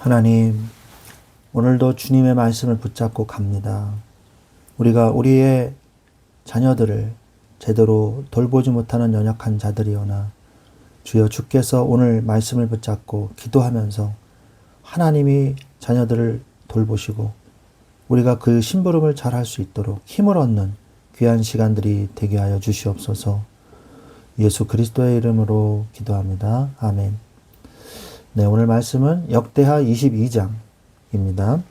하나님, 오늘도 주님의 말씀을 붙잡고 갑니다. 우리가 우리의 자녀들을 제대로 돌보지 못하는 연약한 자들이오나 주여 주께서 오늘 말씀을 붙잡고 기도하면서 하나님이 자녀들을 돌보시고 우리가 그 심부름을 잘 할 수 있도록 힘을 얻는 귀한 시간들이 되게 하여 주시옵소서. 예수 그리스도의 이름으로 기도합니다. 아멘. 네, 오늘 말씀은 역대하 22장입니다.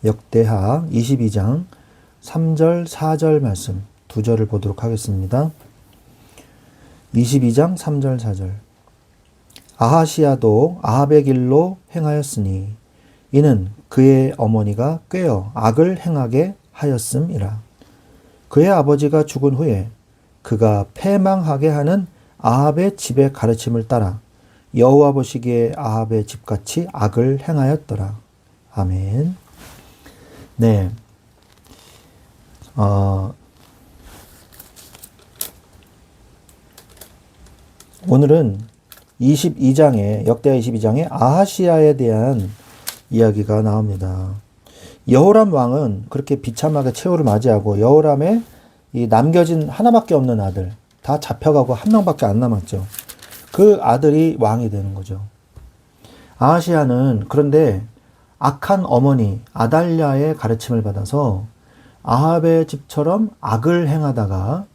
역대하 22장 3절, 4절 말씀 두 절을 보도록 하겠습니다. 22장 3절, 4절. 아하시야도 아합의 길로 행하였으니 이는 그의 어머니가 꾀어 악을 행하게 하였음이라. 그의 아버지가 죽은 후에 그가 패망하게 하는 아합의 집의 가르침을 따라 여호와 보시기에 아합의 집같이 악을 행하였더라. 아멘. 네. 오늘은 22장에, 역대하 22장에 아하시야에 대한 이야기가 나옵니다. 여호람 왕은 그렇게 비참하게 최후를 맞이하고 여호람의 이 남겨진 하나밖에 없는 아들, 다 잡혀가고 한 명밖에 안 남았죠. 그 아들이 왕이 되는 거죠. 아하시야는 그런데 악한 어머니 아달랴의 가르침을 받아서 아합의 집처럼 악을 행하다가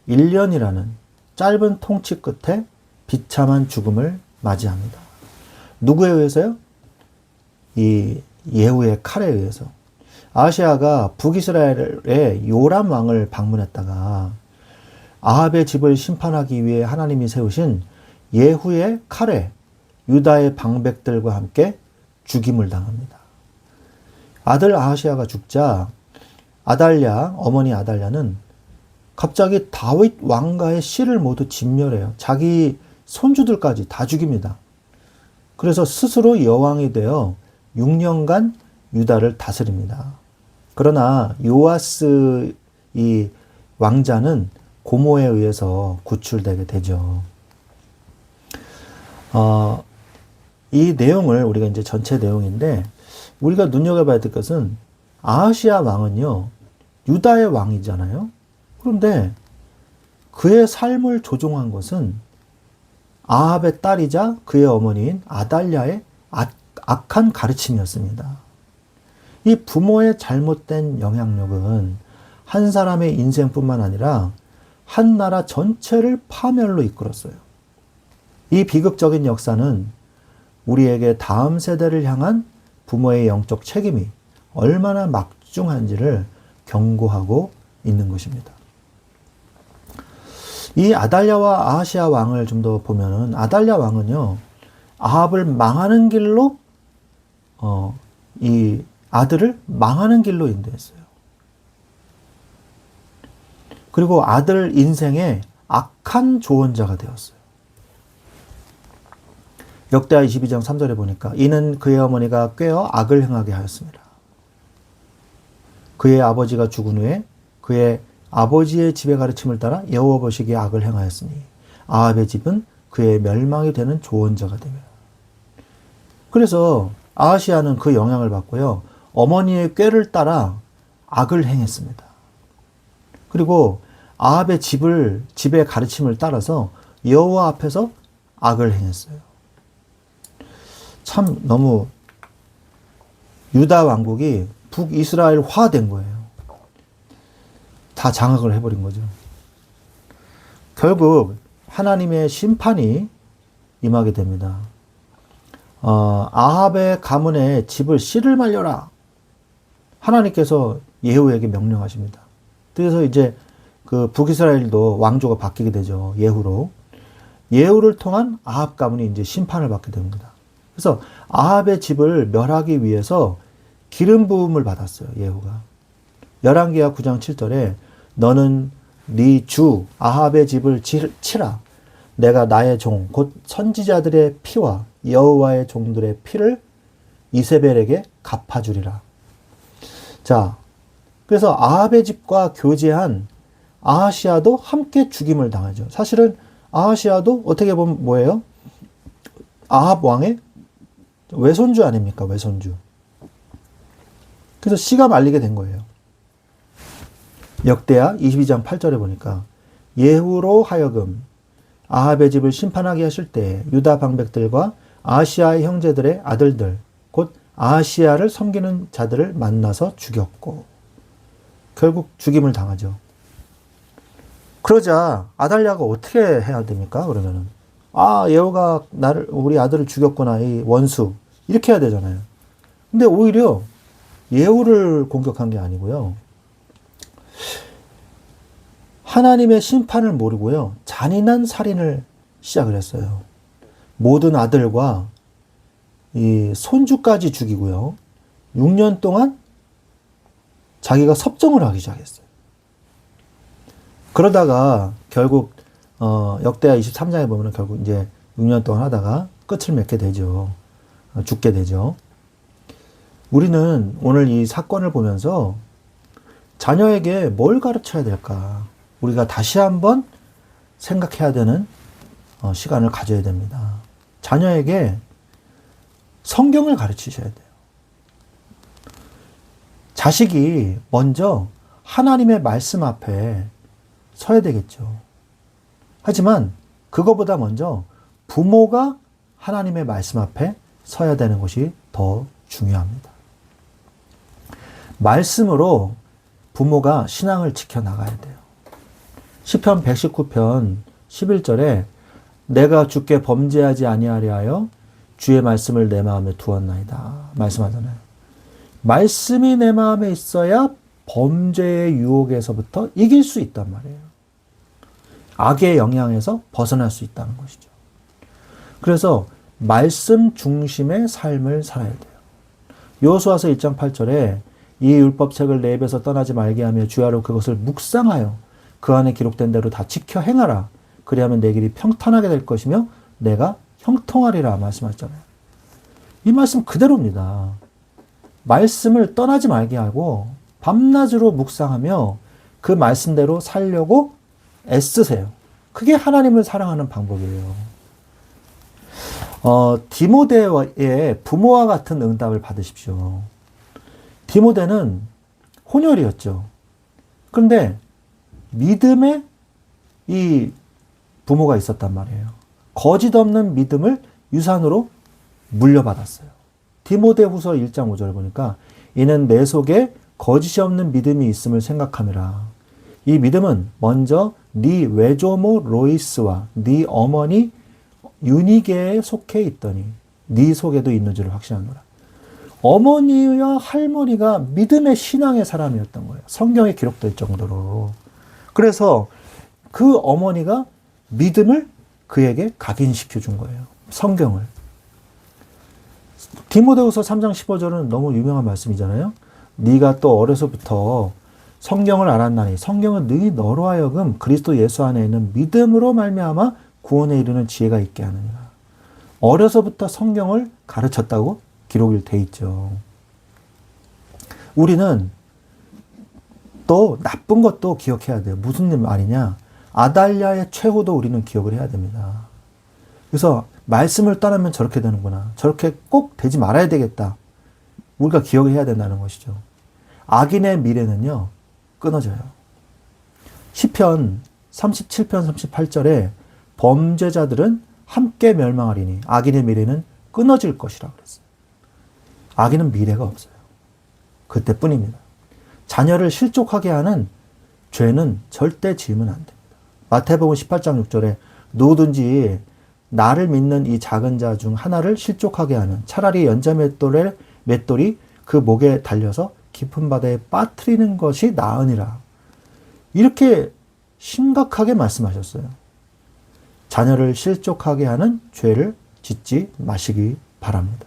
1년이라는 짧은 통치 끝에 비참한 죽음을 맞이합니다. 누구에 의해서요? 이 예후의 칼에 의해서. 아하시야가 북이스라엘의 요람 왕을 방문했다가 아합의 집을 심판하기 위해 하나님이 세우신 예후의 칼에 유다의 방백들과 함께 죽임을 당합니다. 아들 아하시야가 죽자 아달랴, 어머니 아달랴는 갑자기 다윗 왕가의 씨를 모두 진멸해요. 자기 손주들까지 다 죽입니다. 그래서 스스로 여왕이 되어 6년간 유다를 다스립니다. 그러나 요아스 이 왕자는 고모에 의해서 구출되게 되죠. 이 내용을 우리가 이제 전체 내용인데 우리가 눈여겨봐야 될 것은 아하시야 왕은요, 유다의 왕이잖아요. 그런데 그의 삶을 조종한 것은 아합의 딸이자 그의 어머니인 아달랴의 악한 가르침이었습니다. 이 부모의 잘못된 영향력은 한 사람의 인생뿐만 아니라 한 나라 전체를 파멸로 이끌었어요. 이 비극적인 역사는 우리에게 다음 세대를 향한 부모의 영적 책임이 얼마나 막중한지를 경고하고 있는 것입니다. 이 아달랴와 아하시야 왕을 좀 더 보면은 아달랴 왕은요, 아합을 망하는 길로 이 아들을 망하는 길로 인도했어요. 그리고 아들 인생의 악한 조언자가 되었어요. 역대하 22장 3절에 보니까 이는 그의 어머니가 꾀어 악을 행하게 하였습니다. 그의 아버지가 죽은 후에 그의 아버지의 집의 가르침을 따라 여호와 보시기에 악을 행하였으니 아합의 집은 그의 멸망이 되는 조언자가 되며. 그래서 아하시야는 그 영향을 받고요, 어머니의 꾀를 따라 악을 행했습니다. 그리고 아합의 집의 가르침을 따라서 여호와 앞에서 악을 행했어요. 참 너무 유다 왕국이 북이스라엘화 된 거예요. 다 장악을 해버린 거죠. 결국 하나님의 심판이 임하게 됩니다. 아합의 가문의 집을 씨를 말려라. 하나님께서 예후에게 명령하십니다. 그래서 이제 그 북이스라엘도 왕조가 바뀌게 되죠. 예후로. 예후를 통한 아합 가문이 이제 심판을 받게 됩니다. 그래서 아합의 집을 멸하기 위해서 기름 부음을 받았어요. 예후가. 열왕기하 9장 7절에 너는 네 주 아합의 집을 치라. 내가 나의 종 곧 선지자들의 피와 여호와의 종들의 피를 이세벨에게 갚아주리라. 자, 그래서 아합의 집과 교제한 아하시야도 함께 죽임을 당하죠. 사실은 아하시야도 어떻게 보면 뭐예요? 아합 왕의 외손주 아닙니까? 외손주. 그래서 씨가 말리게 된 거예요. 역대하 22장 8절에 보니까 예후로 하여금 아합의 집을 심판하게 하실 때 유다 방백들과 아하시아의 형제들의 아들들 곧 아하시아를 섬기는 자들을 만나서 죽였고 결국 죽임을 당하죠. 그러자 아달랴가 어떻게 해야 됩니까? 그러면은 예후가 우리 아들을 죽였구나, 이 원수, 이렇게 해야 되잖아요. 근데 오히려 예후를 공격한 게 아니고요, 하나님의 심판을 모르고요, 잔인한 살인을 시작을 했어요. 모든 아들과 이 손주까지 죽이고요, 6년 동안 자기가 섭정을 하기 시작했어요. 그러다가 결국 역대하 23장에 보면 결국 이제 6년 동안 하다가 끝을 맺게 되죠. 죽게 되죠. 우리는 오늘 이 사건을 보면서 자녀에게 뭘 가르쳐야 될까? 우리가 다시 한번 생각해야 되는 시간을 가져야 됩니다. 자녀에게 성경을 가르치셔야 돼요. 자식이 먼저 하나님의 말씀 앞에 서야 되겠죠. 하지만 그거보다 먼저 부모가 하나님의 말씀 앞에 서야 되는 것이 더 중요합니다. 말씀으로 부모가 신앙을 지켜나가야 돼요. 시편 119편 11절에 내가 주께 범죄하지 아니하려 하여 주의 말씀을 내 마음에 두었나이다 말씀하잖아요. 말씀이 내 마음에 있어야 범죄의 유혹에서부터 이길 수 있단 말이에요. 악의 영향에서 벗어날 수 있다는 것이죠. 그래서 말씀 중심의 삶을 살아야 돼요. 여호수아서 1장 8절에 이 율법책을 내 입에서 떠나지 말게 하며 주야로 그것을 묵상하여 그 안에 기록된 대로 다 지켜 행하라. 그리하면 내 길이 평탄하게 될 것이며 내가 형통하리라 말씀하셨잖아요. 이 말씀 그대로입니다. 말씀을 떠나지 말게 하고 밤낮으로 묵상하며 그 말씀대로 살려고 애쓰세요. 그게 하나님을 사랑하는 방법이에요. 디모데의 부모와 같은 응답을 받으십시오. 디모데는 혼혈이었죠. 그런데 믿음의 이 부모가 있었단 말이에요. 거짓 없는 믿음을 유산으로 물려받았어요. 디모데후서 1장 5절 보니까 이는 내 속에 거짓이 없는 믿음이 있음을 생각함이라. 이 믿음은 먼저 네 외조모 로이스와 네 어머니 유니게에 속해 있더니 네 속에도 있는 줄을 확신하노라. 어머니와 할머니가 믿음의 신앙의 사람이었던 거예요. 성경에 기록될 정도로. 그래서 그 어머니가 믿음을 그에게 각인시켜 준 거예요. 성경을. 디모데후서 3장 15절은 너무 유명한 말씀이잖아요. 네가 또 어려서부터 성경을 알았나니 성경은 너로 하여금 그리스도 예수 안에 있는 믿음으로 말미암아 구원에 이르는 지혜가 있게 하느니라. 어려서부터 성경을 가르쳤다고 기록이 돼 있죠. 우리는 또 나쁜 것도 기억해야 돼요. 무슨 말이냐? 아달랴의 최후도 우리는 기억을 해야 됩니다. 그래서 말씀을 떠나면 저렇게 되는구나. 저렇게 꼭 되지 말아야 되겠다. 우리가 기억을 해야 된다는 것이죠. 악인의 미래는요, 끊어져요. 시편 37편 38절에 범죄자들은 함께 멸망하리니 악인의 미래는 끊어질 것이라 그랬어요. 악인은 미래가 없어요. 그때뿐입니다. 자녀를 실족하게 하는 죄는 절대 지으면 안 됩니다. 마태복음 18장 6절에 누구든지 나를 믿는 이 작은 자 중 하나를 실족하게 하는 차라리 연자 맷돌이 그 목에 달려서 깊은 바다에 빠뜨리는 것이 나으니라. 이렇게 심각하게 말씀하셨어요. 자녀를 실족하게 하는 죄를 짓지 마시기 바랍니다.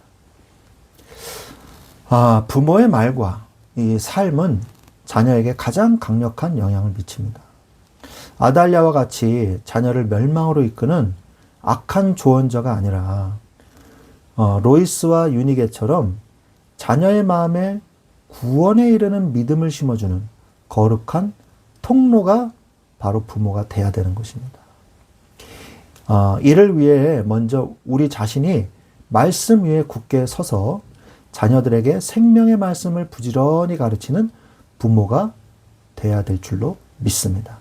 부모의 말과 이 삶은 자녀에게 가장 강력한 영향을 미칩니다. 아달랴와 같이 자녀를 멸망으로 이끄는 악한 조언자가 아니라 로이스와 유니게처럼 자녀의 마음에 구원에 이르는 믿음을 심어주는 거룩한 통로가 바로 부모가 돼야 되는 것입니다. 이를 위해 먼저 우리 자신이 말씀 위에 굳게 서서 자녀들에게 생명의 말씀을 부지런히 가르치는 부모가 돼야 될 줄로 믿습니다.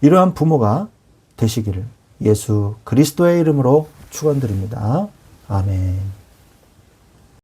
이러한 부모가 되시기를 예수 그리스도의 이름으로 축원드립니다. 아멘.